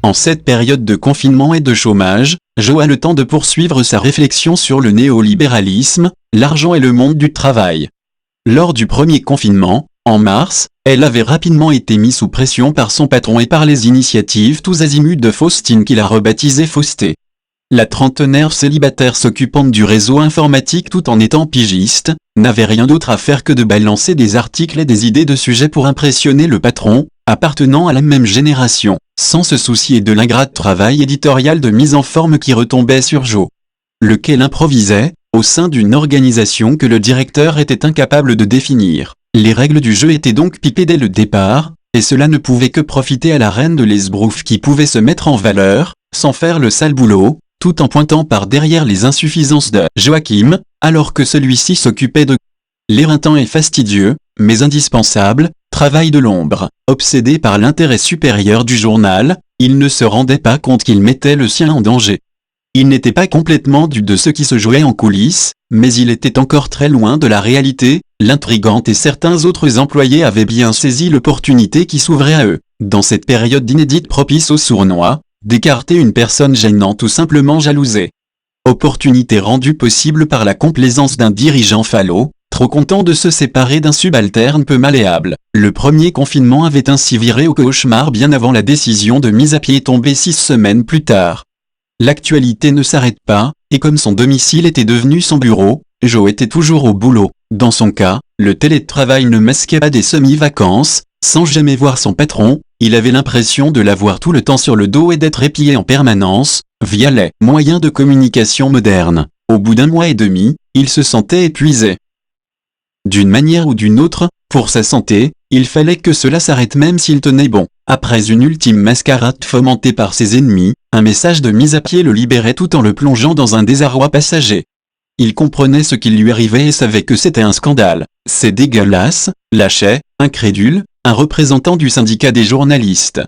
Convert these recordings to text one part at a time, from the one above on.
En cette période de confinement et de chômage, Jo a le temps de poursuivre sa réflexion sur le néolibéralisme, l'argent et le monde du travail. Lors du premier confinement, en mars, elle avait rapidement été mise sous pression par son patron et par les initiatives tous azimuts de Faustine qu'il a rebaptisée Fausté. La trentenaire célibataire s'occupant du réseau informatique tout en étant pigiste, n'avait rien d'autre à faire que de balancer des articles et des idées de sujets pour impressionner le patron, appartenant à la même génération, sans se soucier de l'ingrat travail éditorial de mise en forme qui retombait sur Jo, lequel improvisait, au sein d'une organisation que le directeur était incapable de définir. Les règles du jeu étaient donc pipées dès le départ, et cela ne pouvait que profiter à la reine de l'Esbrouf qui pouvait se mettre en valeur, sans faire le sale boulot, tout en pointant par derrière les insuffisances de Joachim, alors que celui-ci s'occupait de l'éreintant et fastidieux, mais indispensable, travail de l'ombre. Obsédé par l'intérêt supérieur du journal, il ne se rendait pas compte qu'il mettait le sien en danger. Il n'était pas complètement dupe de ce qui se jouait en coulisses, mais il était encore très loin de la réalité. L'intrigante et certains autres employés avaient bien saisi l'opportunité qui s'ouvrait à eux, dans cette période inédite propice au sournois, d'écarter une personne gênante ou simplement jalousée. Opportunité rendue possible par la complaisance d'un dirigeant falot, trop content de se séparer d'un subalterne peu malléable. Le premier confinement avait ainsi viré au cauchemar bien avant la décision de mise à pied tombée 6 semaines plus tard. L'actualité ne s'arrête pas, et comme son domicile était devenu son bureau, Jo était toujours au boulot. Dans son cas, le télétravail ne masquait pas des semi-vacances. Sans jamais voir son patron, il avait l'impression de l'avoir tout le temps sur le dos et d'être épié en permanence, via les moyens de communication modernes. Au bout d'un mois et demi, il se sentait épuisé. D'une manière ou d'une autre, pour sa santé, il fallait que cela s'arrête même s'il tenait bon. Après une ultime mascarade fomentée par ses ennemis, un message de mise à pied le libérait tout en le plongeant dans un désarroi passager. Il comprenait ce qui lui arrivait et savait que c'était un scandale. C'est dégueulasse, lâchait, incrédule, un représentant du syndicat des journalistes.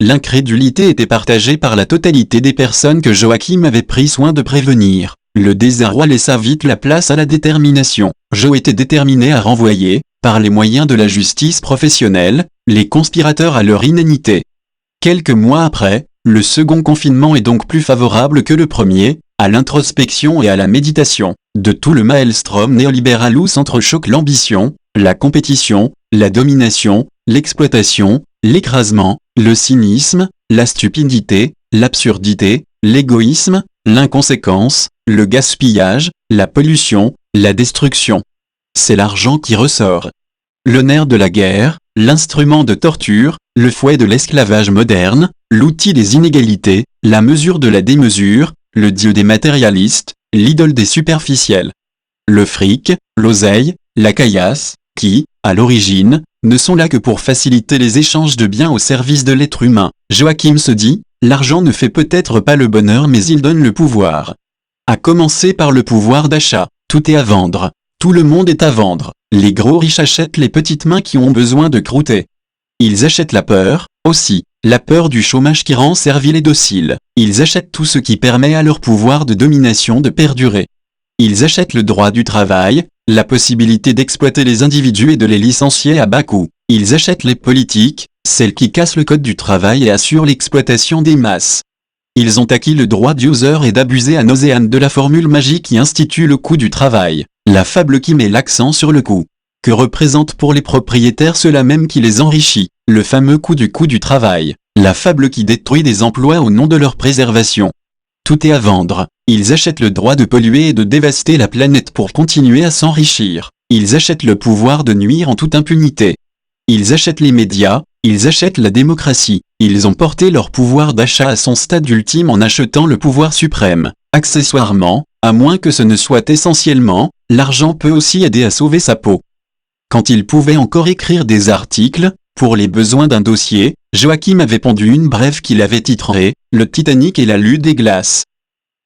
L'incrédulité était partagée par la totalité des personnes que Joachim avait pris soin de prévenir. Le désarroi laissa vite la place à la détermination. Jo était déterminé à renvoyer, par les moyens de la justice professionnelle, les conspirateurs à leur inanité. Quelques mois après, le second confinement est donc plus favorable que le premier, à l'introspection et à la méditation. De tout le maelstrom néolibéral où s'entrechoquent l'ambition, la compétition, la domination, l'exploitation, l'écrasement, le cynisme, la stupidité, l'absurdité, l'égoïsme, l'inconséquence, le gaspillage, la pollution, la destruction. C'est l'argent qui ressort. Le nerf de la guerre, l'instrument de torture, le fouet de l'esclavage moderne, l'outil des inégalités, la mesure de la démesure, le dieu des matérialistes, l'idole des superficiels. Le fric, l'oseille, la caillasse, qui, à l'origine, ne sont là que pour faciliter les échanges de biens au service de l'être humain. Joachim se dit, l'argent ne fait peut-être pas le bonheur mais il donne le pouvoir. À commencer par le pouvoir d'achat, tout est à vendre. Tout le monde est à vendre. Les gros riches achètent les petites mains qui ont besoin de croûter. Ils achètent la peur, aussi, la peur du chômage qui rend servile et docile. Ils achètent tout ce qui permet à leur pouvoir de domination de perdurer. Ils achètent le droit du travail, la possibilité d'exploiter les individus et de les licencier à bas coût. Ils achètent les politiques, celles qui cassent le code du travail et assurent l'exploitation des masses. Ils ont acquis le droit d'user et d'abuser à nauséam de la formule magique qui institue le coût du travail, la fable qui met l'accent sur le coût. Que représente pour les propriétaires cela même qui les enrichit, le fameux coût du travail, la fable qui détruit des emplois au nom de leur préservation. Tout est à vendre. Ils achètent le droit de polluer et de dévaster la planète pour continuer à s'enrichir. Ils achètent le pouvoir de nuire en toute impunité. Ils achètent les médias, ils achètent la démocratie. Ils ont porté leur pouvoir d'achat à son stade ultime en achetant le pouvoir suprême. Accessoirement, à moins que ce ne soit essentiellement, l'argent peut aussi aider à sauver sa peau. Quand il pouvait encore écrire des articles, pour les besoins d'un dossier, Joachim avait pondu une brève qu'il avait titrée « Le Titanic et la lutte des glaces ».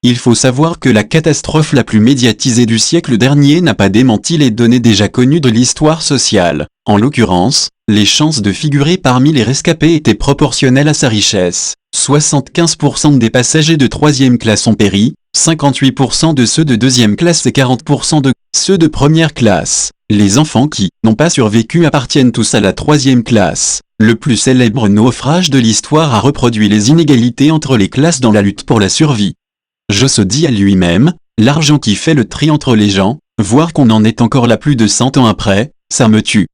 Il faut savoir que la catastrophe la plus médiatisée du siècle dernier n'a pas démenti les données déjà connues de l'histoire sociale. En l'occurrence, les chances de figurer parmi les rescapés étaient proportionnelles à sa richesse. 75% des passagers de 3e classe ont péri, 58% de ceux de 2e classe et 40% de Ceux de première classe, les enfants qui n'ont pas survécu appartiennent tous à la 3e classe. Le plus célèbre naufrage de l'histoire a reproduit les inégalités entre les classes dans la lutte pour la survie. Je se dis à lui-même, l'argent qui fait le tri entre les gens, voir qu'on en est encore là plus de 100 ans après, ça me tue.